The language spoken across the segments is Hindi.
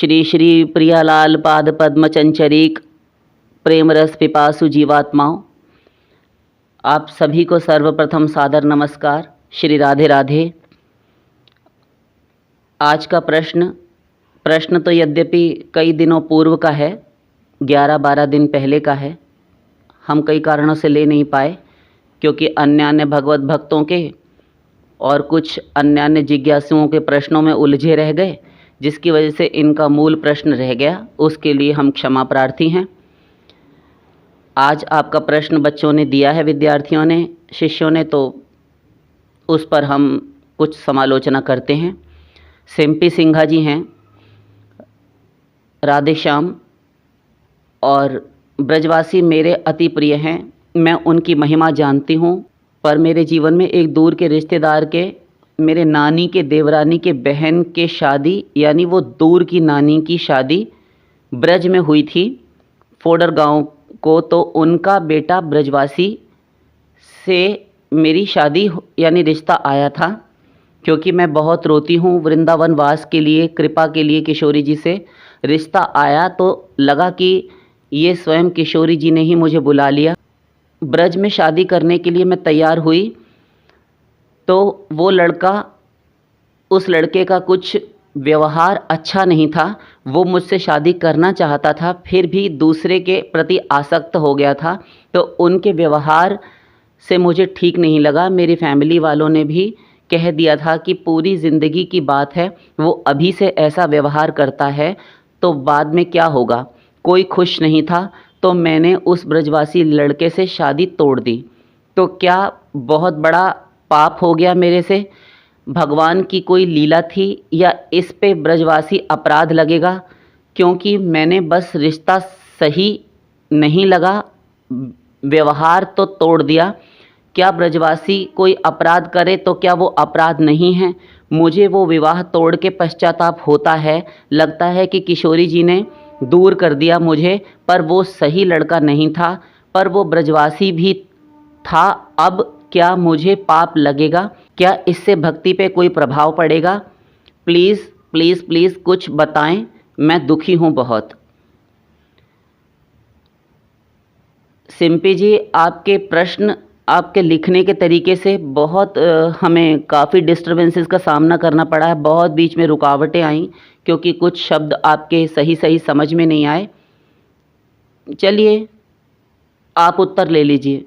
श्री श्री प्रियालाल पाद पद्म चंचरीक प्रेम रस पिपासु जीवात्माओं, आप सभी को सर्वप्रथम सादर नमस्कार। श्री राधे राधे। आज का प्रश्न तो यद्यपि कई दिनों पूर्व का है, 11-12 दिन पहले का है। हम कई कारणों से ले नहीं पाए, क्योंकि अन्य भगवत भक्तों के और कुछ अन्य जिज्ञासुओं के प्रश्नों में उलझे रह गए, जिसकी वजह से इनका मूल प्रश्न रह गया। उसके लिए हम क्षमा प्रार्थी हैं। आज आपका प्रश्न बच्चों ने दिया है, विद्यार्थियों ने, शिष्यों ने, तो उस पर हम कुछ समालोचना करते हैं। सिंपी सिंघा जी हैं, राधे श्याम और ब्रजवासी मेरे अति प्रिय हैं। मैं उनकी महिमा जानती हूँ, पर मेरे जीवन में एक दूर के रिश्तेदार के, मेरे नानी के देवरानी के बहन के शादी, यानी वो दूर की नानी की शादी ब्रज में हुई थी, फोडर गांव को। तो उनका बेटा ब्रजवासी से मेरी शादी यानी रिश्ता आया था। क्योंकि मैं बहुत रोती हूँ वृंदावन वास के लिए, कृपा के लिए किशोरी जी से रिश्ता आया, तो लगा कि ये स्वयं किशोरी जी ने ही मुझे बुला लिया। ब्रज में शादी करने के लिए मैं तैयार हुई, तो वो लड़का, उस लड़के का कुछ व्यवहार अच्छा नहीं था। वो मुझसे शादी करना चाहता था, फिर भी दूसरे के प्रति आसक्त हो गया था। तो उनके व्यवहार से मुझे ठीक नहीं लगा। मेरी फैमिली वालों ने भी कह दिया था कि पूरी ज़िंदगी की बात है, वो अभी से ऐसा व्यवहार करता है तो बाद में क्या होगा। कोई खुश नहीं था, तो मैंने उस ब्रजवासी लड़के से शादी तोड़ दी। तो क्या बहुत बड़ा पाप हो गया मेरे से? भगवान की कोई लीला थी, या इस पे ब्रजवासी अपराध लगेगा? क्योंकि मैंने बस रिश्ता सही नहीं लगा, व्यवहार तो तोड़ दिया। क्या ब्रजवासी कोई अपराध करे तो क्या वो अपराध नहीं है? मुझे वो विवाह तोड़ के पश्चाताप होता है। लगता है कि किशोरी जी ने दूर कर दिया मुझे, पर वो सही लड़का नहीं था, पर वो ब्रजवासी भी था। अब क्या मुझे पाप लगेगा? क्या इससे भक्ति पे कोई प्रभाव पड़ेगा? प्लीज़ प्लीज़ प्लीज़ कुछ बताएं, मैं दुखी हूँ बहुत। सिंपी जी, आपके प्रश्न, आपके लिखने के तरीके से बहुत हमें काफ़ी डिस्टर्बेंसेस का सामना करना पड़ा है। बहुत बीच में रुकावटें आईं, क्योंकि कुछ शब्द आपके सही समझ में नहीं आए। चलिए, आप उत्तर ले लीजिए।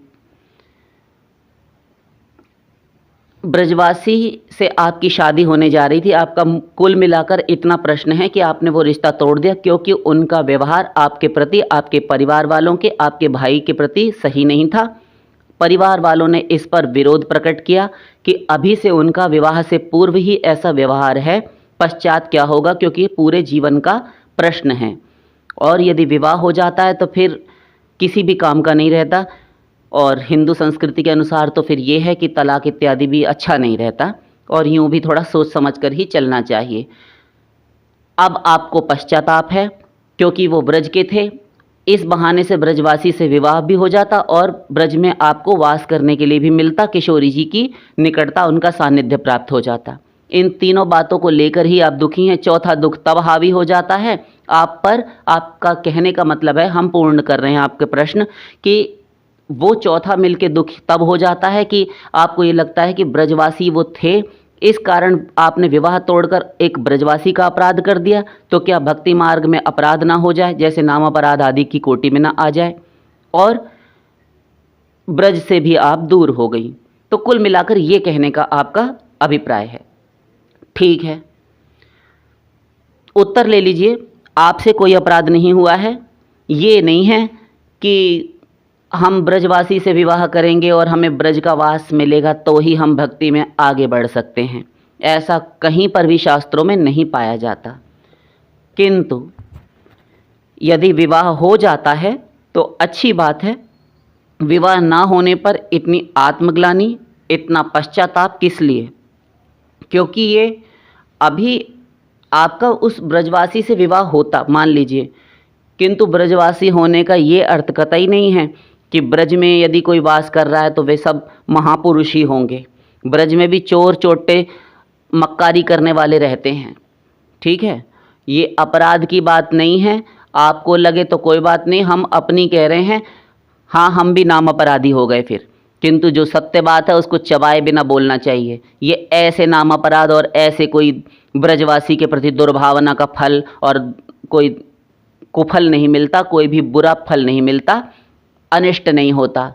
ब्रजवासी से आपकी शादी होने जा रही थी। आपका कुल मिलाकर इतना प्रश्न है कि आपने वो रिश्ता तोड़ दिया क्योंकि उनका व्यवहार आपके प्रति, आपके परिवार वालों के, आपके भाई के प्रति सही नहीं था। परिवार वालों ने इस पर विरोध प्रकट किया कि अभी से उनका विवाह से पूर्व ही ऐसा व्यवहार है, पश्चात क्या होगा, क्योंकि पूरे जीवन का प्रश्न है। और यदि विवाह हो जाता है तो फिर किसी भी काम का नहीं रहता। और हिंदू संस्कृति के अनुसार तो फिर ये है कि तलाक इत्यादि भी अच्छा नहीं रहता, और यूँ भी थोड़ा सोच समझ कर ही चलना चाहिए। अब आपको पश्चाताप है, क्योंकि वो ब्रज के थे। इस बहाने से ब्रजवासी से विवाह भी हो जाता और ब्रज में आपको वास करने के लिए भी मिलता, किशोरी जी की निकटता, उनका सानिध्य प्राप्त हो जाता। इन तीनों बातों को लेकर ही आप दुखी हैं। चौथा दुख तब हावी हो जाता है आप पर। आपका कहने का मतलब है, हम पूर्ण कर रहे हैं आपके प्रश्न, कि वो चौथा मिलके दुख तब हो जाता है कि आपको ये लगता है कि ब्रजवासी वो थे, इस कारण आपने विवाह तोड़कर एक ब्रजवासी का अपराध कर दिया। तो क्या भक्ति मार्ग में अपराध ना हो जाए, जैसे नाम अपराध आदि की कोटि में ना आ जाए, और ब्रज से भी आप दूर हो गई। तो कुल मिलाकर ये कहने का आपका अभिप्राय है। ठीक है, उत्तर ले लीजिए। आपसे कोई अपराध नहीं हुआ है। ये नहीं है कि हम ब्रजवासी से विवाह करेंगे और हमें ब्रज का वास मिलेगा तो ही हम भक्ति में आगे बढ़ सकते हैं। ऐसा कहीं पर भी शास्त्रों में नहीं पाया जाता। किंतु यदि विवाह हो जाता है तो अच्छी बात है। विवाह ना होने पर इतनी आत्मग्लानि, इतना पश्चाताप किस लिए? क्योंकि ये अभी आपका उस ब्रजवासी से विवाह होता, मान लीजिए, किंतु ब्रजवासी होने का ये अर्थ कतई नहीं है कि ब्रज में यदि कोई वास कर रहा है तो वे सब महापुरुष ही होंगे। ब्रज में भी चोर चोटे मक्कारी करने वाले रहते हैं, ठीक है। ये अपराध की बात नहीं है। आपको लगे तो कोई बात नहीं, हम अपनी कह रहे हैं। हाँ, हम भी नाम अपराधी हो गए फिर, किंतु जो सत्य बात है उसको चबाए बिना बोलना चाहिए। ये ऐसे नाम अपराध और ऐसे कोई ब्रजवासी के प्रति दुर्भावना का फल और कोई कुफल नहीं मिलता, कोई भी बुरा फल नहीं मिलता, अनिष्ट नहीं होता।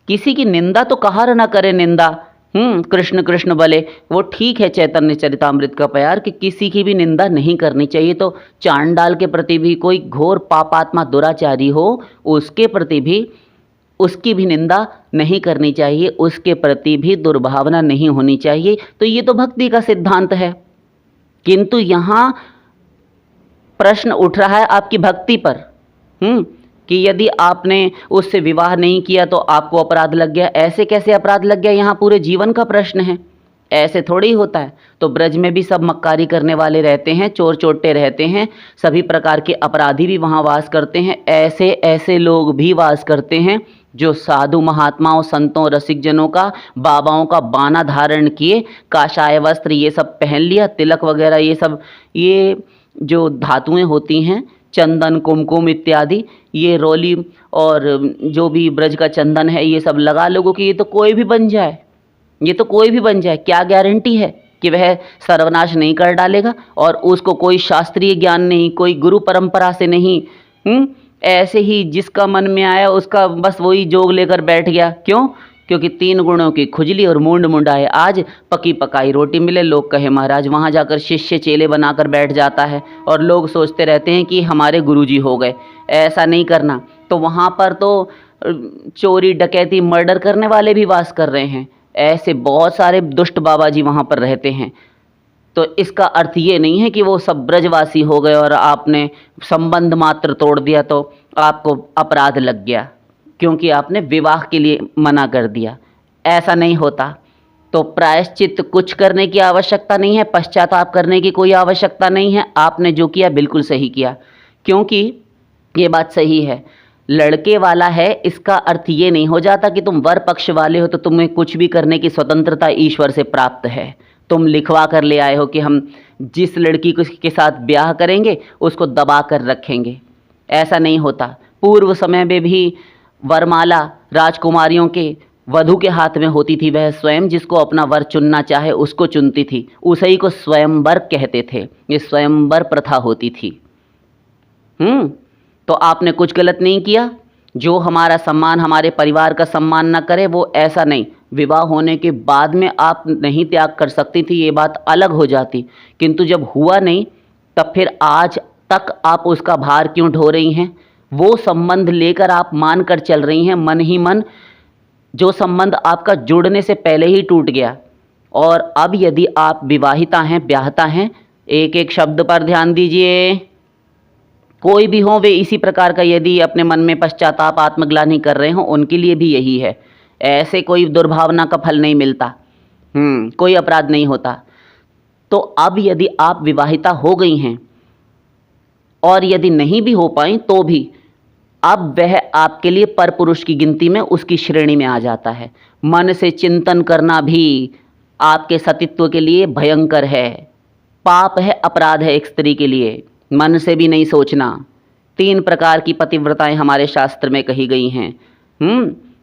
किसी की निंदा तो कहार न करे निंदा। कृष्ण कृष्ण बोले, वो ठीक है चैतन्य चरितामृत का प्यार कि किसी की भी निंदा नहीं करनी चाहिए। तो चांडाल के प्रति भी, कोई घोर पापात्मा दुराचारी हो उसके प्रति भी, उसकी भी निंदा नहीं करनी चाहिए, उसके प्रति भी दुर्भावना नहीं होनी चाहिए। तो ये तो भक्ति का सिद्धांत है। किंतु यहाँ प्रश्न उठ रहा है आपकी भक्ति पर, कि यदि आपने उससे विवाह नहीं किया तो आपको अपराध लग गया। ऐसे कैसे अपराध लग गया? यहाँ पूरे जीवन का प्रश्न है, ऐसे थोड़ी ही होता है। तो ब्रज में भी सब मक्कारी करने वाले रहते हैं, चोर चोटे रहते हैं, सभी प्रकार के अपराधी भी वहाँ वास करते हैं। ऐसे ऐसे लोग भी वास करते हैं जो साधु महात्माओं, संतों, रसिकजनों का, बाबाओं का बाना धारण किए, काशाय वस्त्र ये सब पहन लिया, तिलक वगैरह ये सब, ये जो धातुएं होती हैं, चंदन, कुमकुम इत्यादि, ये रोली और जो भी ब्रज का चंदन है, ये सब लगा लोगों की, ये तो कोई भी बन जाए, ये तो कोई भी बन जाए। क्या गारंटी है कि वह सर्वनाश नहीं कर डालेगा? और उसको कोई शास्त्रीय ज्ञान नहीं, कोई गुरु परंपरा से नहीं, ऐसे ही जिसका मन में आया उसका बस वही जोग लेकर बैठ गया। क्यों? क्योंकि 3 गुणों की खुजली और मूंड मुंडाए। आज पकी पकाई रोटी मिले, लोग कहे महाराज, वहाँ जाकर शिष्य चेले बनाकर बैठ जाता है और लोग सोचते रहते हैं कि हमारे गुरुजी हो गए। ऐसा नहीं करना। तो वहाँ पर तो चोरी, डकैती, मर्डर करने वाले भी वास कर रहे हैं। ऐसे बहुत सारे दुष्ट बाबा जी वहाँ पर रहते हैं। तो इसका अर्थ ये नहीं है कि वो सब ब्रजवासी हो गए और आपने संबंध मात्र तोड़ दिया तो आपको अपराध लग गया क्योंकि आपने विवाह के लिए मना कर दिया। ऐसा नहीं होता। तो प्रायश्चित कुछ करने की आवश्यकता नहीं है, पश्चाताप करने की कोई आवश्यकता नहीं है। आपने जो किया बिल्कुल सही किया, क्योंकि ये बात सही है। लड़के वाला है, इसका अर्थ ये नहीं हो जाता कि तुम वर पक्ष वाले हो तो तुम्हें कुछ भी करने की स्वतंत्रता ईश्वर से प्राप्त है। तुम लिखवा कर ले आए हो कि हम जिस लड़की के साथ ब्याह करेंगे उसको दबा कर रखेंगे। ऐसा नहीं होता। पूर्व समय में भी वरमाला राजकुमारियों के वधू के हाथ में होती थी। वह स्वयं जिसको अपना वर चुनना चाहे उसको चुनती थी। उसी को स्वयंवर कहते थे। ये स्वयंवर प्रथा होती थी। तो आपने कुछ गलत नहीं किया। जो हमारा सम्मान, हमारे परिवार का सम्मान न करे वो ऐसा नहीं। विवाह होने के बाद में आप नहीं त्याग कर सकती थी, ये बात अलग हो जाती। किंतु जब हुआ नहीं तब फिर आज तक आप उसका भार क्यों ढो रही हैं? वो संबंध लेकर आप मान कर चल रही हैं मन ही मन, जो संबंध आपका जुड़ने से पहले ही टूट गया। और अब यदि आप विवाहिता हैं, ब्याहता हैं, एक एक शब्द पर ध्यान दीजिए। कोई भी हो, वे इसी प्रकार का यदि अपने मन में पश्चाताप, आत्मग्लानि कर रहे हो, उनके लिए भी यही है। ऐसे कोई दुर्भावना का फल नहीं मिलता, कोई अपराध नहीं होता। तो अब यदि आप विवाहिता हो गई हैं और यदि नहीं भी हो पाई तो भी अब वह आपके लिए परपुरुष की गिनती में, उसकी श्रेणी में आ जाता है। मन से चिंतन करना भी आपके सतीत्व के लिए भयंकर है, पाप है, अपराध है एक स्त्री के लिए। मन से भी नहीं सोचना। 3 प्रकार की पतिव्रताएं हमारे शास्त्र में कही गई हैं।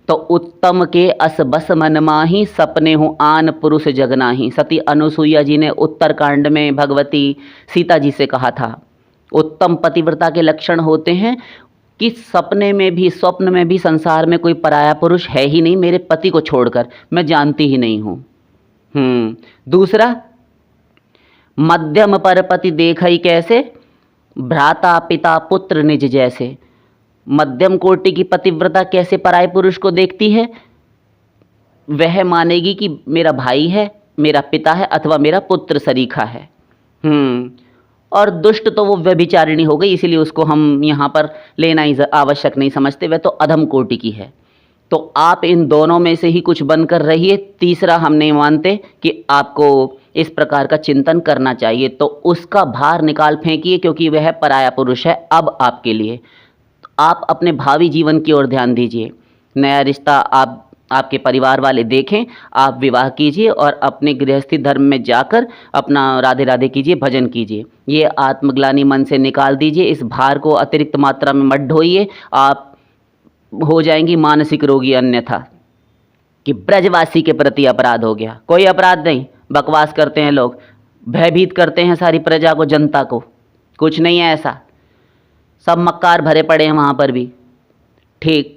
तो उत्तम के अस बस मन माही, सपने हो आन पुरुष जगनाही। सती अनुसुईया जी ने उत्तरकांड में भगवती सीता जी से कहा था, उत्तम पतिव्रता के लक्षण होते हैं कि सपने में भी, स्वप्न में भी संसार में कोई पराया पुरुष है ही नहीं, मेरे पति को छोड़कर मैं जानती ही नहीं हूँ। दूसरा, मध्यम पर पति देखई कैसे, भ्राता पिता पुत्र निज जैसे। मध्यम कोटि की पतिव्रता कैसे पराये पुरुष को देखती है? वह मानेगी कि मेरा भाई है, मेरा पिता है, अथवा मेरा पुत्र सरीखा है। और दुष्ट तो वो व्यभिचारिणी हो गई, इसीलिए उसको हम यहाँ पर लेना ही आवश्यक नहीं समझते, वह तो अधम कोटि की है। तो आप इन दोनों में से ही कुछ बनकर रहिए। तीसरा हम नहीं मानते कि आपको इस प्रकार का चिंतन करना चाहिए, तो उसका भार निकाल फेंकिए, क्योंकि वह पराया पुरुष है अब आपके लिए। आप अपने भावी जीवन की ओर ध्यान दीजिए। नया रिश्ता आप आपके परिवार वाले देखें, आप विवाह कीजिए और अपने गृहस्थी धर्म में जाकर अपना राधे राधे कीजिए, भजन कीजिए। ये आत्मग्लानि मन से निकाल दीजिए, इस भार को अतिरिक्त मात्रा में मत ढोइए, आप हो जाएंगी मानसिक रोगी अन्यथा। कि ब्रजवासी के प्रति अपराध हो गया, कोई अपराध नहीं, बकवास करते हैं लोग, भयभीत करते हैं सारी प्रजा को, जनता को, कुछ नहीं है ऐसा, सब मक्कार भरे पड़े हैं वहाँ पर भी। ठीक,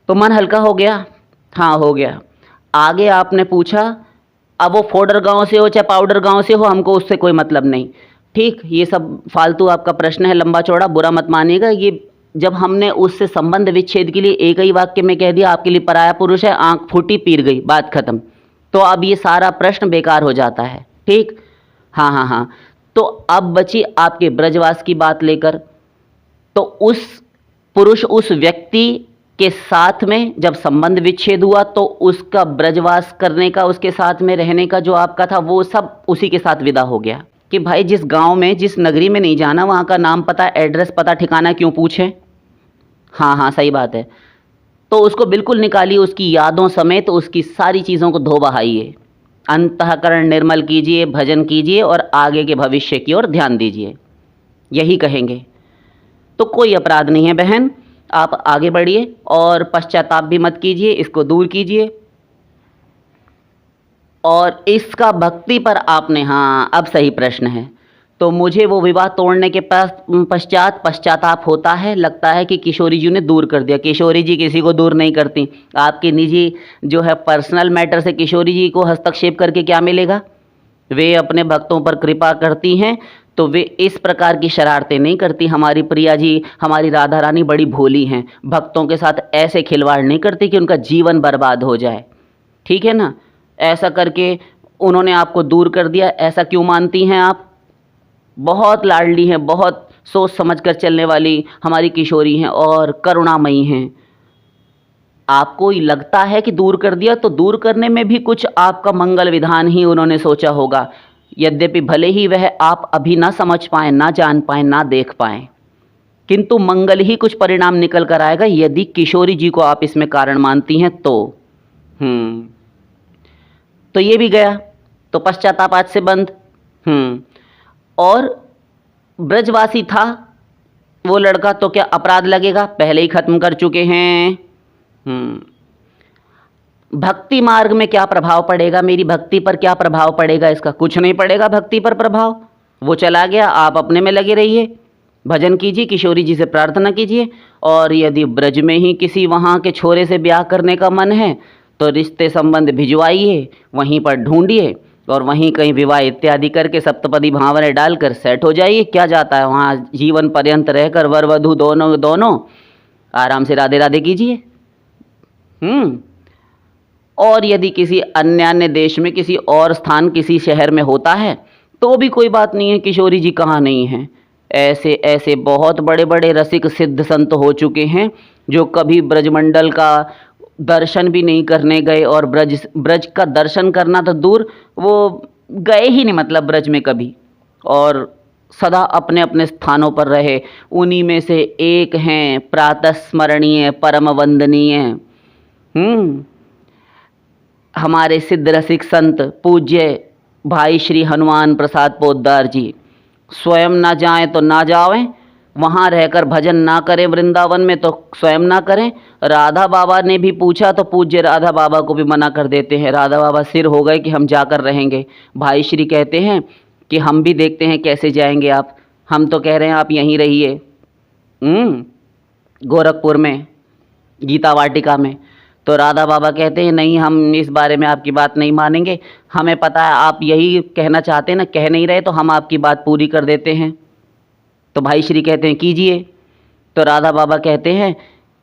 तो मन हल्का हो गया? हाँ हो गया। आगे आपने पूछा, अब वो फोडर गांव से हो चाहे पाउडर गांव से हो, हमको उससे कोई मतलब नहीं। ठीक, ये सब फालतू आपका प्रश्न है, लंबा चौड़ा, बुरा मत मानिएगा। ये जब हमने उससे संबंध विच्छेद के लिए एक ही वाक्य में कह दिया आपके लिए पराया पुरुष है, आंख फूटी, पीर गई, बात खत्म, तो अब ये सारा प्रश्न बेकार हो जाता है। ठीक, हाँ हाँ हाँ। तो अब बची आपके ब्रजवास की बात लेकर। तो उस पुरुष, उस व्यक्ति के साथ में जब संबंध विच्छेद हुआ तो उसका ब्रजवास करने का, उसके साथ में रहने का जो आपका था, वो सब उसी के साथ विदा हो गया। कि भाई जिस गांव में, जिस नगरी में नहीं जाना, वहाँ का नाम पता, एड्रेस पता, ठिकाना क्यों पूछें? हाँ हाँ सही बात है। तो उसको बिल्कुल निकालिए, उसकी यादों समेत उसकी सारी चीज़ों को धो बहाइए, अंतःकरण निर्मल कीजिए, भजन कीजिए और आगे के भविष्य की ओर ध्यान दीजिए, यही कहेंगे। तो कोई अपराध नहीं है बहन, आप आगे बढ़िए और पश्चाताप भी मत कीजिए, इसको दूर कीजिए। और इसका भक्ति पर आपने, हाँ अब सही प्रश्न है, तो मुझे वो विवाह तोड़ने के पश्चात पश्चाताप होता है, लगता है कि किशोरी जी ने दूर कर दिया। किशोरी जी किसी को दूर नहीं करती, आपकी निजी जो है पर्सनल मैटर से किशोरी जी को हस्तक्षेप करके क्या मिलेगा? वे अपने भक्तों पर कृपा करती हैं, तो वे इस प्रकार की शरारतें नहीं करती। हमारी प्रिया जी, हमारी राधा रानी बड़ी भोली हैं, भक्तों के साथ ऐसे खिलवाड़ नहीं करती कि उनका जीवन बर्बाद हो जाए, ठीक है ना? ऐसा करके उन्होंने आपको दूर कर दिया, ऐसा क्यों मानती हैं आप? बहुत लाडली हैं, बहुत सोच समझ कर चलने वाली हमारी किशोरी हैं और करुणामयी हैं। आपको लगता है कि दूर कर दिया, तो दूर करने में भी कुछ आपका मंगल विधान ही उन्होंने सोचा होगा, यद्यपि भले ही वह आप अभी ना समझ पाएँ, ना जान पाएँ, ना देख पाएँ, किंतु मंगल ही कुछ परिणाम निकल कर आएगा यदि किशोरी जी को आप इसमें कारण मानती हैं तो। तो ये भी गया, तो पश्चाताप आज से बंद। और ब्रजवासी था वो लड़का, तो क्या अपराध लगेगा? पहले ही खत्म कर चुके हैं। भक्ति मार्ग में क्या प्रभाव पड़ेगा, मेरी भक्ति पर क्या प्रभाव पड़ेगा? इसका कुछ नहीं पड़ेगा भक्ति पर प्रभाव, वो चला गया, आप अपने में लगे रहिए, भजन कीजिए, किशोरी जी से प्रार्थना कीजिए। और यदि ब्रज में ही किसी वहाँ के छोरे से ब्याह करने का मन है तो रिश्ते संबंध भिजवाइए, वहीं पर ढूंढिए और वहीं कहीं विवाह इत्यादि करके सप्तपदी भावने डालकर सेट हो जाइए। क्या जाता है, वहाँ जीवन पर्यंत रहकर वर वधू दोनों आराम से राधे राधे कीजिए। और यदि किसी अन्य देश में, किसी और स्थान, किसी शहर में होता है तो भी कोई बात नहीं है, किशोरी जी कहाँ नहीं हैं। ऐसे ऐसे बहुत बड़े बड़े रसिक सिद्ध संत हो चुके हैं जो कभी ब्रजमंडल का दर्शन भी नहीं करने गए, और ब्रज का दर्शन करना तो दूर, वो गए ही नहीं मतलब ब्रज में कभी, और सदा अपने अपने स्थानों पर रहे। उन्हीं में से एक हैं प्रातः स्मरणीय परम वंदनीय हमारे सिद्ध रसिक संत पूज्य भाई श्री हनुमान प्रसाद पोद्दार जी। स्वयं ना जाएं तो ना जावें, वहाँ रहकर भजन ना करें वृंदावन में तो स्वयं ना करें। राधा बाबा ने भी पूछा तो पूज्य राधा बाबा को भी मना कर देते हैं। राधा बाबा सिर हो गए कि हम जाकर रहेंगे। भाई श्री कहते हैं कि हम भी देखते हैं कैसे जाएंगे आप, हम तो कह रहे हैं आप यहीं रहिए गोरखपुर में गीता वाटिका में। तो राधा बाबा कहते हैं नहीं, हम इस बारे में आपकी बात नहीं मानेंगे, हमें पता है आप यही कहना चाहते हैं ना, कह नहीं रहे तो हम आपकी बात पूरी कर देते हैं। तो भाई श्री कहते हैं कीजिए। तो राधा बाबा कहते हैं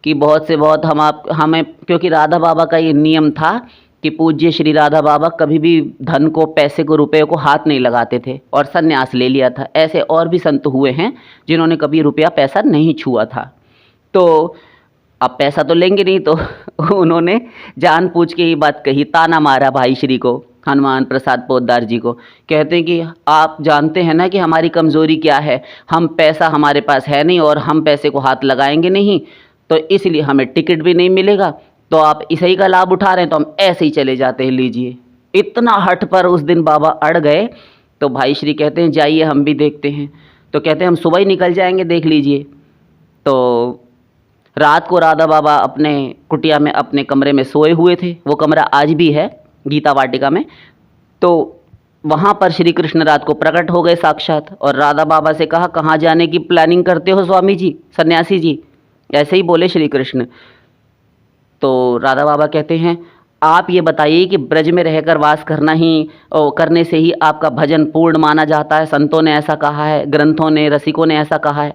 कि बहुत से बहुत हमें, क्योंकि राधा बाबा का ये नियम था कि पूज्य श्री राधा बाबा कभी भी धन को, पैसे को, रुपये को हाथ नहीं लगाते थे और संन्यास ले लिया था। ऐसे और भी संत हुए हैं जिन्होंने कभी रुपया पैसा नहीं छुआ था। तो अब पैसा तो लेंगे नहीं, तो उन्होंने जानबूझ के ये बात कही, ताना मारा भाई श्री को, हनुमान प्रसाद पोद्दार जी को। कहते हैं कि आप जानते हैं ना कि हमारी कमज़ोरी क्या है, हम पैसा हमारे पास है नहीं और हम पैसे को हाथ लगाएंगे नहीं, तो इसलिए हमें टिकट भी नहीं मिलेगा, तो आप इसी का लाभ उठा रहे हैं तो हम ऐसे ही चले जाते हैं, लीजिए। इतना हठ पर उस दिन बाबा अड़ गए। तो भाई श्री कहते हैं जाइए हम भी देखते हैं। तो कहते हैं हम सुबह ही निकल जाएंगे, देख लीजिए। तो रात को राधा बाबा अपने कुटिया में अपने कमरे में सोए हुए थे। वो कमरा आज भी है गीता वाटिका में। तो वहाँ पर श्री कृष्ण रात को प्रकट हो गए साक्षात, और राधा बाबा से कहा कहाँ जाने की प्लानिंग करते हो स्वामी जी, सन्यासी जी? ऐसे ही बोले श्री कृष्ण। तो राधा बाबा कहते हैं आप ये बताइए कि ब्रज में रहकर वास करने से ही आपका भजन पूर्ण माना जाता है। संतों ने ऐसा कहा है, ग्रंथों ने, रसिकों ने ऐसा कहा है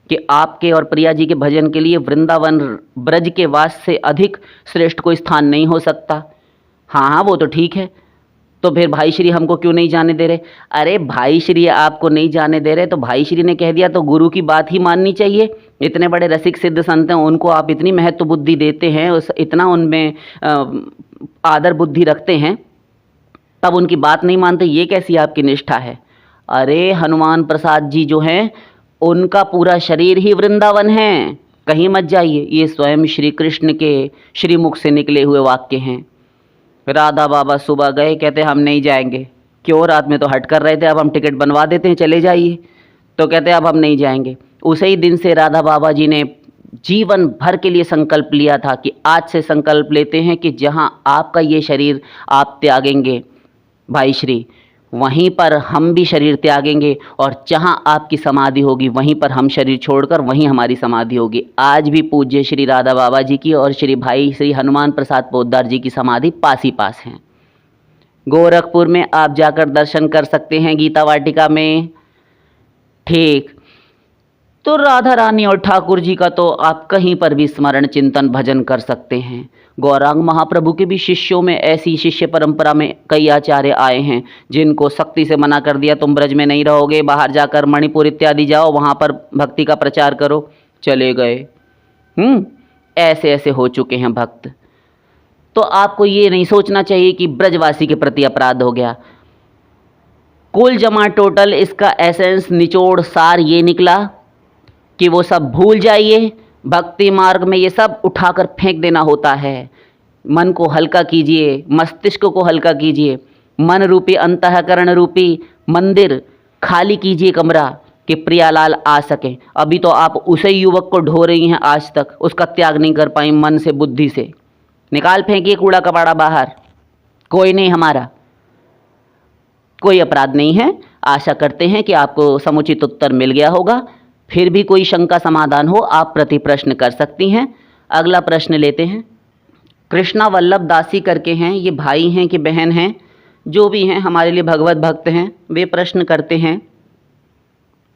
कि आपके और प्रिया जी के भजन के लिए वृंदावन ब्रज के वास से अधिक श्रेष्ठ कोई स्थान नहीं हो सकता। हाँ हाँ, वो तो ठीक है। तो फिर भाई श्री हमको क्यों नहीं जाने दे रहे? अरे भाई श्री आपको नहीं जाने दे रहे तो भाई श्री ने कह दिया तो गुरु की बात ही माननी चाहिए। इतने बड़े रसिक सिद्ध संत हैं, उनको आप इतनी महत्व बुद्धि देते हैं, इतना उनमें आदर बुद्धि रखते हैं, तब उनकी बात नहीं मानते, ये कैसी आपकी निष्ठा है? अरे हनुमान प्रसाद जी जो हैं उनका पूरा शरीर ही वृंदावन है, कहीं मत जाइए। ये स्वयं श्री कृष्ण के श्रीमुख से निकले हुए वाक्य हैं। राधा बाबा सुबह गए, कहते हम नहीं जाएंगे। क्यों? रात में तो हट कर रहे थे, अब हम टिकट बनवा देते हैं, चले जाइए। तो कहते अब हम नहीं जाएंगे। उसी ही दिन से राधा बाबा जी ने जीवन भर के लिए संकल्प लिया था कि आज से संकल्प लेते हैं कि जहां आपका ये शरीर आप त्यागेंगे भाई श्री, वहीं पर हम भी शरीर त्यागेंगे, और जहां आपकी समाधि होगी वहीं पर हम शरीर छोड़कर वहीं हमारी समाधि होगी। आज भी पूज्य श्री राधा बाबा जी की और श्री भाई श्री हनुमान प्रसाद पोद्दार जी की समाधि पास ही पास हैं। गोरखपुर में आप जाकर दर्शन कर सकते हैं गीता वाटिका में। ठीक, तो राधा रानी और ठाकुर जी का तो आप कहीं पर भी स्मरण चिंतन भजन कर सकते हैं। गौरांग महाप्रभु के भी शिष्यों में ऐसी शिष्य परंपरा में कई आचार्य आए हैं जिनको सख्ती से मना कर दिया तुम ब्रज में नहीं रहोगे, बाहर जाकर मणिपुर इत्यादि जाओ, वहाँ पर भक्ति का प्रचार करो, चले गए। ऐसे ऐसे हो चुके हैं भक्त। तो आपको ये नहीं सोचना चाहिए कि ब्रजवासी के प्रति अपराध हो गया। कुल जमा टोटल इसका एसेंस, निचोड़, सार ये निकला कि वो सब भूल जाइए। भक्ति मार्ग में ये सब उठाकर फेंक देना होता है। मन को हल्का कीजिए, मस्तिष्क को हल्का कीजिए, मन रूपी अंतःकरण रूपी मंदिर खाली कीजिए कमरा कि प्रियालाल आ सके। अभी तो आप उसे युवक को ढो रही हैं, आज तक उसका त्याग नहीं कर पाई मन से, बुद्धि से। निकाल फेंकिए कूड़ा कबाड़ा बाहर। कोई नहीं, हमारा कोई अपराध नहीं है। आशा करते हैं कि आपको समुचित उत्तर मिल गया होगा। फिर भी कोई शंका समाधान हो आप प्रति प्रश्न कर सकती हैं। अगला प्रश्न लेते हैं। कृष्णा वल्लभ दासी करके हैं, ये भाई हैं कि बहन हैं, जो भी हैं, हमारे लिए भगवत भक्त हैं। वे प्रश्न करते हैं,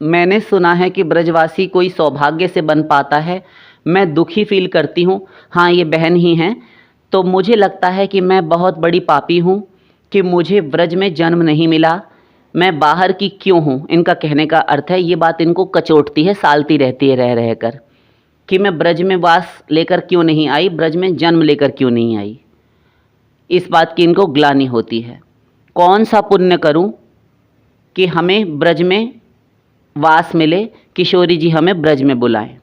मैंने सुना है कि ब्रजवासी कोई सौभाग्य से बन पाता है। मैं दुखी फील करती हूँ। हाँ, ये बहन ही हैं। तो मुझे लगता है कि मैं बहुत बड़ी पापी हूँ कि मुझे ब्रज में जन्म नहीं मिला। मैं बाहर की क्यों हूँ? इनका कहने का अर्थ है, ये बात इनको कचोटती है, सालती रहती है रह रह कर, कि मैं ब्रज में वास लेकर क्यों नहीं आई, ब्रज में जन्म लेकर क्यों नहीं आई। इस बात की इनको ग्लानि होती है। कौन सा पुण्य करूं कि हमें ब्रज में वास मिले, किशोरी जी हमें ब्रज में बुलाएं।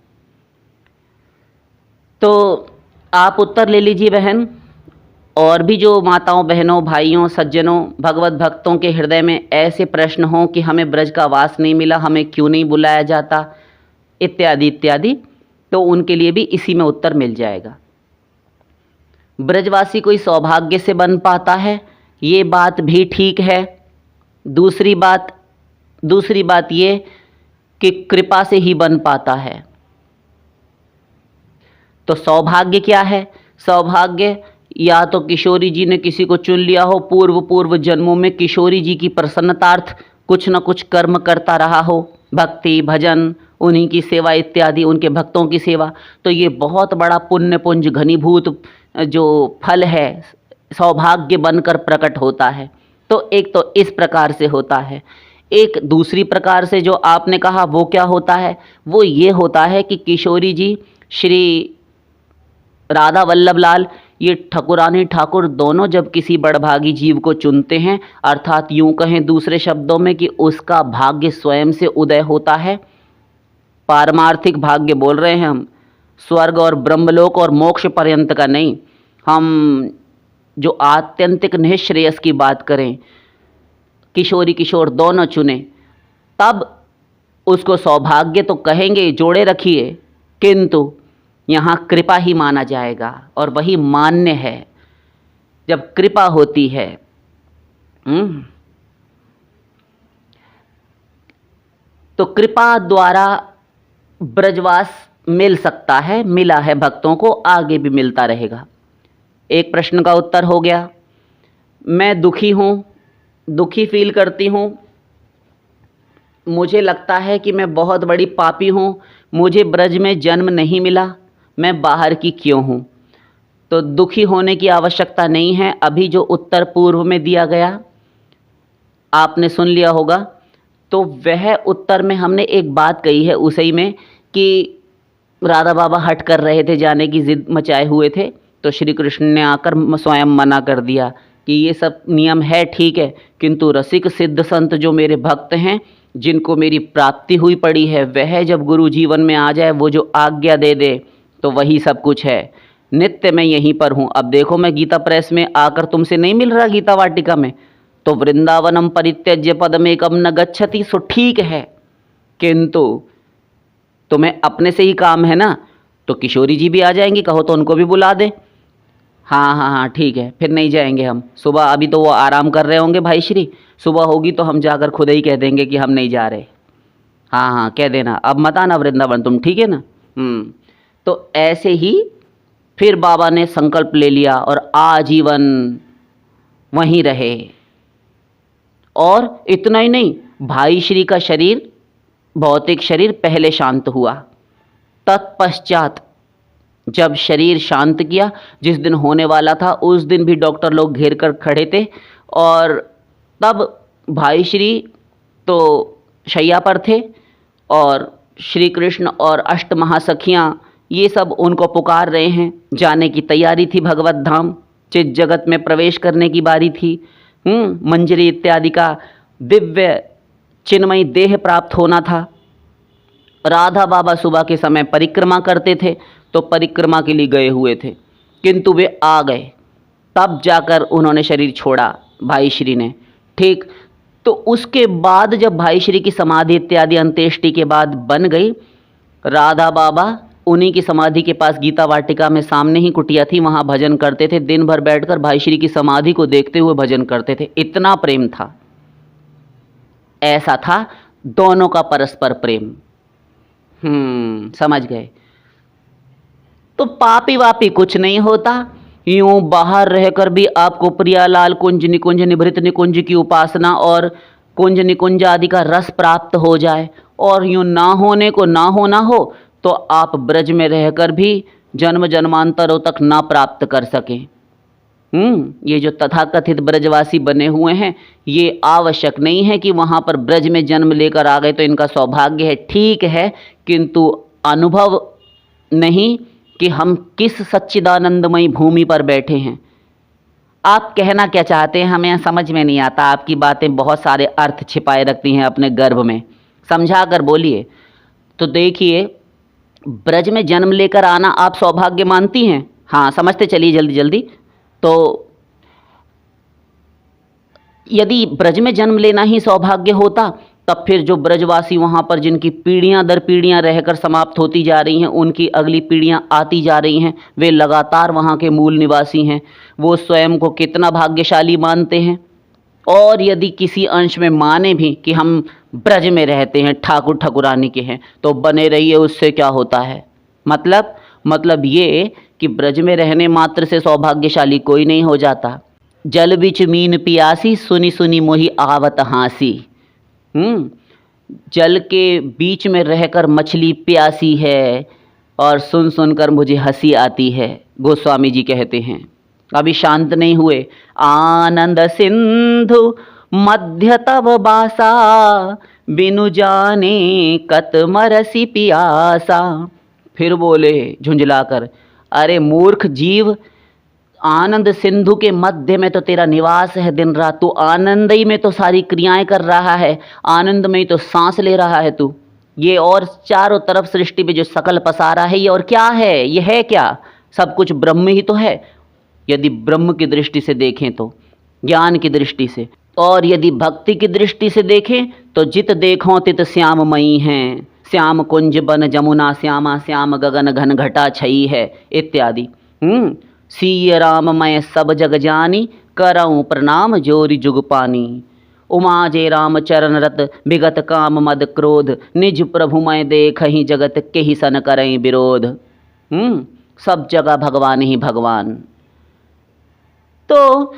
तो आप उत्तर ले लीजिए बहन। और भी जो माताओं, बहनों, भाइयों, सज्जनों, भगवत भक्तों के हृदय में ऐसे प्रश्न हों कि हमें ब्रज का वास नहीं मिला, हमें क्यों नहीं बुलाया जाता, इत्यादि इत्यादि, तो उनके लिए भी इसी में उत्तर मिल जाएगा। ब्रजवासी कोई सौभाग्य से बन पाता है, ये बात भी ठीक है। दूसरी बात ये कि कृपा से ही बन पाता है। तो सौभाग्य क्या है? सौभाग्य या तो किशोरी जी ने किसी को चुन लिया हो, पूर्व जन्मों में किशोरी जी की प्रसन्नतार्थ कुछ न कुछ कर्म करता रहा हो, भक्ति, भजन, उन्हीं की सेवा इत्यादि, उनके भक्तों की सेवा। तो ये बहुत बड़ा पुण्य पुंज घनीभूत जो फल है, सौभाग्य बनकर प्रकट होता है। तो एक तो इस प्रकार से होता है। एक दूसरी प्रकार से जो आपने कहा वो क्या होता है? वो ये होता है कि किशोरी जी, श्री राधा वल्लभ लाल, ये ठकुरानी ठाकुर दोनों जब किसी बड़भागी जीव को चुनते हैं, अर्थात यूं कहें दूसरे शब्दों में कि उसका भाग्य स्वयं से उदय होता है। पारमार्थिक भाग्य बोल रहे हैं हम, स्वर्ग और ब्रह्मलोक और मोक्ष पर्यंत का नहीं। हम जो आत्यंतिक निःश्रेयस की बात करें, किशोरी किशोर दोनों चुने, तब उसको सौभाग्य तो कहेंगे, जोड़े रखिए, किंतु यहाँ कृपा ही माना जाएगा और वही मान्य है जब कृपा होती है। तो कृपा द्वारा ब्रजवास मिल सकता है, मिला है भक्तों को, आगे भी मिलता रहेगा। एक प्रश्न का उत्तर हो गया। मैं दुखी हूँ, दुखी फील करती हूँ, मुझे लगता है कि मैं बहुत बड़ी पापी हूँ, मुझे ब्रज में जन्म नहीं मिला, मैं बाहर की क्यों हूँ। तो दुखी होने की आवश्यकता नहीं है। अभी जो उत्तर पूर्व में दिया गया आपने सुन लिया होगा, तो वह उत्तर में हमने एक बात कही है उसी में कि राधा बाबा हट कर रहे थे, जाने की जिद मचाए हुए थे, तो श्री कृष्ण ने आकर स्वयं मना कर दिया कि ये सब नियम है ठीक है, किंतु रसिक सिद्ध संत जो मेरे भक्त हैं, जिनको मेरी प्राप्ति हुई पड़ी है, वह जब गुरु जीवन में आ जाए, वो जो आज्ञा दे दे तो वही सब कुछ है। नित्य मैं यहीं पर हूँ। अब देखो, मैं गीता प्रेस में आकर तुमसे नहीं मिल रहा गीता वाटिका में, तो वृंदावनम परित्यज्य पदमेकम न गच्छति, सो ठीक है, किंतु तुम्हें अपने से ही काम है ना, तो किशोरी जी भी आ जाएंगी, कहो तो उनको भी बुला दे। हाँ हाँ हाँ ठीक है, फिर नहीं जाएंगे हम सुबह, अभी तो वो आराम कर रहे होंगे भाई श्री, सुबह होगी तो हम जाकर खुद ही कह देंगे कि हम नहीं जा रहे। हाँ हाँ कह देना, अब मत आना वृंदावन तुम, ठीक है ना। तो ऐसे ही फिर बाबा ने संकल्प ले लिया और आजीवन वहीं रहे। और इतना ही नहीं, भाई श्री का शरीर, भौतिक शरीर पहले शांत हुआ, तत्पश्चात जब शरीर शांत किया, जिस दिन होने वाला था उस दिन भी डॉक्टर लोग घेर कर खड़े थे, और तब भाई श्री तो शैया पर थे और श्री कृष्ण और अष्ट महासखियाँ ये सब उनको पुकार रहे हैं। जाने की तैयारी थी भगवत धाम, चित जगत में प्रवेश करने की बारी थी। मंजरी इत्यादि का दिव्य चिन्मयी देह प्राप्त होना था। राधा बाबा सुबह के समय परिक्रमा करते थे, तो परिक्रमा के लिए गए हुए थे, किंतु वे आ गए, तब जाकर उन्होंने शरीर छोड़ा भाई श्री ने। ठीक, तो उसके बाद जब भाई श्री की समाधि इत्यादि अंत्येष्टि के बाद बन गई, राधा बाबा उन्हीं की समाधि के पास गीता वाटिका में सामने ही कुटिया थी, वहाँ भजन करते थे। दिन भर बैठकर भाई श्री की समाधि को देखते हुए भजन करते थे, इतना प्रेम था। ऐसा था दोनों का परस्पर प्रेम। समझ गए। तो पापी वापी कुछ नहीं होता, यूं बाहर रहकर भी आपको प्रियालाल कुंज निकुंज निभृत निकुंज की उपासना और कुंज निकुंज आदि का रस प्राप्त हो जाए, और यूं ना होने को ना होना हो तो आप ब्रज में रहकर भी जन्म जन्मांतरों तक ना प्राप्त कर सकें। ये जो तथाकथित ब्रजवासी बने हुए हैं, ये आवश्यक नहीं है कि वहाँ पर ब्रज में जन्म लेकर आ गए तो इनका सौभाग्य है, ठीक है, किंतु अनुभव नहीं कि हम किस सच्चिदानंदमयी भूमि पर बैठे हैं। आप कहना क्या चाहते हैं हमें समझ में नहीं आता, आपकी बातें बहुत सारे अर्थ छिपाए रखती हैं अपने गर्भ में, समझा कर बोलिए। तो देखिए, ब्रज में जन्म लेकर आना आप सौभाग्य मानती हैं? हाँ, समझते चलिए जल्दी जल्दी। तो यदि ब्रज में जन्म लेना ही सौभाग्य होता, तब फिर जो ब्रजवासी वहाँ पर जिनकी पीढ़ियाँ दर पीढ़ियाँ रहकर समाप्त होती जा रही हैं, उनकी अगली पीढ़ियाँ आती जा रही हैं, वे लगातार वहाँ के मूल निवासी हैं, वो स्वयं को कितना भाग्यशाली मानते हैं। और यदि किसी अंश में माने भी कि हम ब्रज में रहते हैं, ठाकुर ठाकुरानी के हैं, तो बने रहिए, उससे क्या होता है। मतलब ये कि ब्रज में रहने मात्र से सौभाग्यशाली कोई नहीं हो जाता। जल बिच मीन पियासी, सुनी सुनी मोही आवत हाँसी। जल के बीच में रहकर मछली प्यासी है और सुन सुनकर मुझे हंसी आती है, गोस्वामी जी कहते हैं। अभी शांत नहीं हुए। आनंद सिंधु मध्य तब बासा, बिनु जाने कत मरसी पियासा। फिर बोले झुंझलाकर, अरे मूर्ख जीव, आनंद सिंधु के मध्य में तो तेरा निवास है दिन रात, तू आनंद ही में तो सारी क्रियाएं कर रहा है, आनंद में ही तो सांस ले रहा है तू। ये और चारों तरफ सृष्टि में जो सकल पसारा है, ये और क्या है? ये है क्या? सब कुछ ब्रह्म ही तो है। यदि ब्रह्म की दृष्टि से देखें तो, ज्ञान की दृष्टि से, और यदि भक्ति की दृष्टि से देखें तो जित देखो तित श्याममयी हैं, श्याम कुंज बन जमुना श्यामा, श्याम गगन घन घटा छई है इत्यादि। सीय राम मैं सब जग जानी, करऊँ प्रणाम जोरि जुग पानी। उमा जे राम चरण रत, विगत काम मद क्रोध, निज प्रभु मैं देखहि जगत के ही सन करई विरोध। सब जगह भगवान ही भगवान। तो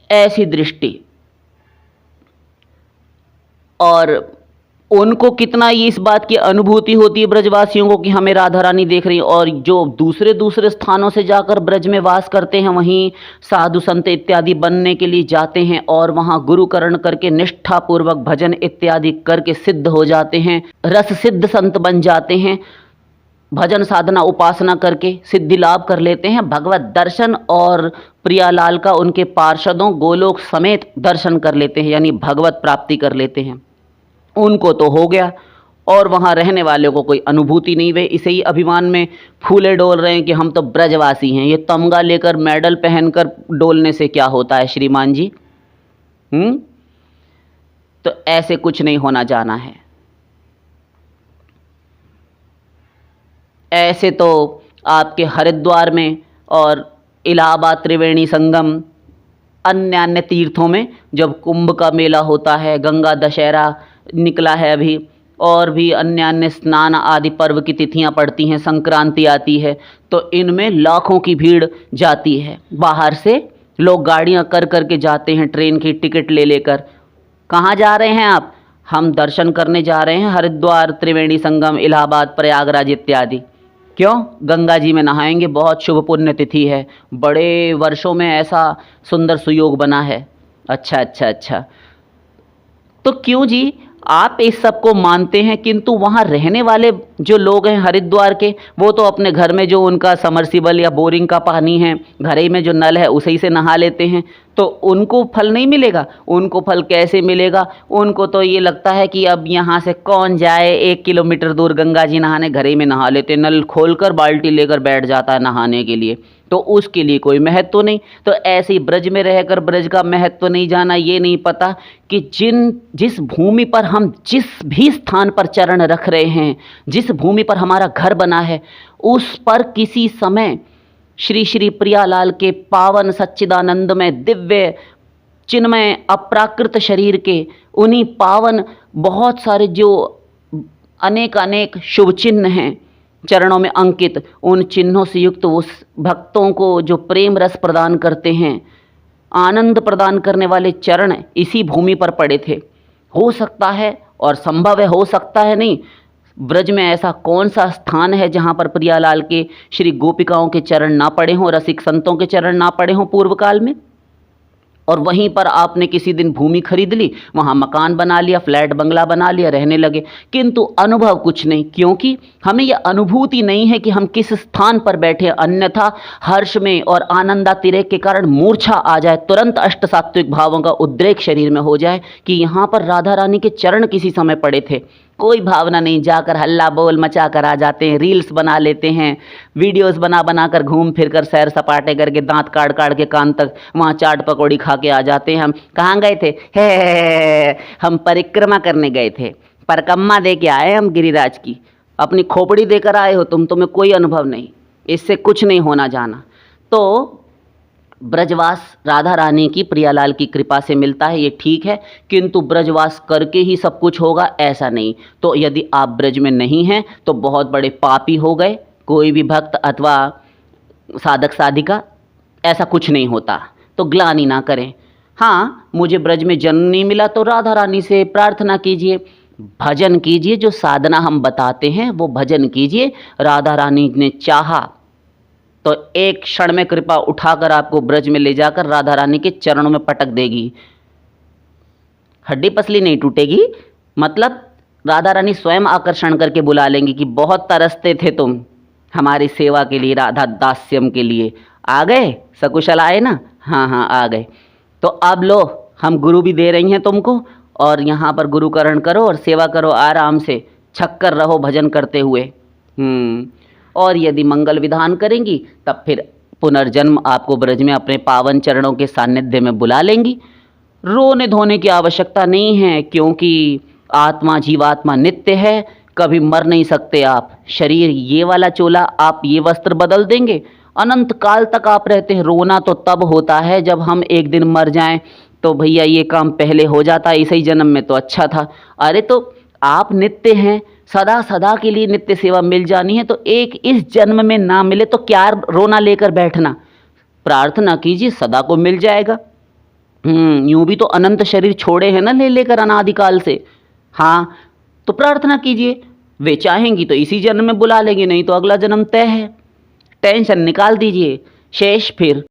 ऐसी दृष्टि, और उनको कितना ये इस बात की अनुभूति होती है ब्रजवासियों को कि हमें राधा रानी देख रही है, और जो दूसरे दूसरे स्थानों से जाकर ब्रज में वास करते हैं, वहीं साधु संत इत्यादि बनने के लिए जाते हैं और वहाँ गुरुकरण करके निष्ठापूर्वक भजन इत्यादि करके सिद्ध हो जाते हैं, रस सिद्ध संत बन जाते हैं, भजन साधना उपासना करके सिद्धि लाभ कर लेते हैं, भगवत दर्शन और प्रियालाल का उनके पार्षदों गोलोक समेत दर्शन कर लेते हैं, यानी भगवत प्राप्ति कर लेते हैं। उनको तो हो गया, और वहाँ रहने वालों को कोई अनुभूति नहीं। वे इसे ही अभिमान में फूले डोल रहे हैं कि हम तो ब्रजवासी हैं। ये तमगा लेकर मेडल पहनकर डोलने से क्या होता है श्रीमान जी? तो ऐसे कुछ नहीं होना जाना है। ऐसे तो आपके हरिद्वार में और इलाहाबाद त्रिवेणी संगम, अन्य अन्य तीर्थों में जब कुंभ का मेला होता है, गंगा दशहरा निकला है अभी, और भी अन्य अन्य स्नान आदि पर्व की तिथियां पड़ती हैं, संक्रांति आती है, तो इनमें लाखों की भीड़ जाती है। बाहर से लोग गाड़ियां कर कर के जाते हैं, ट्रेन की टिकट ले लेकर। कहाँ जा रहे हैं आप? हम दर्शन करने जा रहे हैं हरिद्वार, त्रिवेणी संगम, इलाहाबाद, प्रयागराज इत्यादि। क्यों? गंगा जी में नहाएंगे, बहुत शुभ पुण्य तिथि है, बड़े वर्षों में ऐसा सुंदर सुयोग बना है। अच्छा अच्छा अच्छा, तो क्यों जी आप इस सब को मानते हैं, किंतु वहाँ रहने वाले जो लोग हैं हरिद्वार के, वो तो अपने घर में जो उनका समरसीबल या बोरिंग का पानी है, घर ही में जो नल है उसी से नहा लेते हैं, तो उनको फल नहीं मिलेगा? उनको फल कैसे मिलेगा? उनको तो ये लगता है कि अब यहाँ से कौन जाए 1 किलोमीटर दूर गंगा जी नहाने, घर ही में नहा लेते, नल खोलकर बाल्टी लेकर बैठ जाता है नहाने के लिए, तो उसके लिए कोई महत्व नहीं। तो ऐसे ही ब्रज में रहकर ब्रज का महत्व नहीं जाना, ये नहीं पता कि जिस भूमि पर हम जिस भी स्थान पर चरण रख रहे हैं, जिस भूमि पर हमारा घर बना है, उस पर किसी समय श्री श्री प्रियालाल के पावन सच्चिदानंद में दिव्य चिन्मय अप्राकृत शरीर के उन्हीं पावन बहुत सारे जो अनेक अनेक शुभ चिन्ह हैं चरणों में अंकित, उन चिन्हों से युक्त उस भक्तों को जो प्रेम रस प्रदान करते हैं, आनंद प्रदान करने वाले चरण इसी भूमि पर पड़े थे। हो सकता है और संभव है, हो सकता है नहीं, ब्रज में ऐसा कौन सा स्थान है जहाँ पर प्रियालाल के श्री गोपिकाओं के चरण ना पड़े हों, रसिक संतों के चरण ना पड़े हों पूर्व काल में? और वहीं पर आपने किसी दिन भूमि खरीद ली, वहाँ मकान बना लिया, फ्लैट बंगला बना लिया, रहने लगे, किंतु अनुभव कुछ नहीं, क्योंकि हमें यह अनुभूति नहीं है कि हम किस स्थान पर बैठे। अन्यथा हर्ष में और आनंदातिरेक के कारण मूर्छा आ जाए, तुरंत अष्ट सात्विक भावों का उद्रेक शरीर में हो जाए कि यहाँ पर राधा रानी के चरण किसी समय पड़े थे। कोई भावना नहीं, जाकर हल्ला बोल मचा कर आ जाते हैं, रील्स बना लेते हैं, वीडियोस बना बना कर घूम फिर कर सैर सपाटे करके दांत काट काट के कान तक वहाँ चाट पकौड़ी खा के आ जाते हैं। हम कहाँ गए थे? हम परिक्रमा करने गए थे, परिक्रमा दे के आए हम गिरिराज की। अपनी खोपड़ी देकर आए हो तुम, तुम्हें कोई अनुभव नहीं, इससे कुछ नहीं होना जाना। तो ब्रजवास राधा रानी की प्रियालाल की कृपा से मिलता है, ये ठीक है, किंतु ब्रजवास करके ही सब कुछ होगा ऐसा नहीं। तो यदि आप ब्रज में नहीं हैं तो बहुत बड़े पापी हो गए। कोई भी भक्त अथवा साधक साधिका, ऐसा कुछ नहीं होता, तो ग्लानि ना करें। हाँ, मुझे ब्रज में जन्म नहीं मिला तो राधा रानी से प्रार्थना कीजिए, भजन कीजिए, जो साधना हम बताते हैं वो भजन कीजिए। राधा रानी ने चाहा तो एक क्षण में कृपा उठाकर आपको ब्रज में ले जाकर राधा रानी के चरणों में पटक देगी, हड्डी पसली नहीं टूटेगी। मतलब राधा रानी स्वयं आकर्षण करके बुला लेंगी कि बहुत तरसते थे तुम हमारी सेवा के लिए, राधा दास्यम के लिए, आ गए, सकुशल आए ना? हाँ हाँ आ गए, तो अब लो हम गुरु भी दे रही हैं तुमको, और यहाँ पर गुरुकरण करो और सेवा करो, आराम से छक्कर रहो भजन करते हुए। और यदि मंगल विधान करेंगी तब फिर पुनर्जन्म आपको ब्रज में अपने पावन चरणों के सानिध्य में बुला लेंगी। रोने धोने की आवश्यकता नहीं है, क्योंकि आत्मा जीवात्मा नित्य है, कभी मर नहीं सकते आप। शरीर ये वाला चोला, आप ये वस्त्र बदल देंगे, अनंत काल तक आप रहते हैं। रोना तो तब होता है जब हम एक दिन मर जाएं, तो भैया ये काम पहले हो जाता, इसी जन्म में तो अच्छा था। अरे तो आप नित्य हैं, सदा सदा के लिए नित्य सेवा मिल जानी है, तो एक इस जन्म में ना मिले तो क्या रोना लेकर बैठना। प्रार्थना कीजिए, सदा को मिल जाएगा। यूं भी तो अनंत शरीर छोड़े हैं ना ले लेकर अनादिकाल से। हाँ, तो प्रार्थना कीजिए, वे चाहेंगी तो इसी जन्म में बुला लेंगे, नहीं तो अगला जन्म तय है। टेंशन निकाल दीजिए, शेष फिर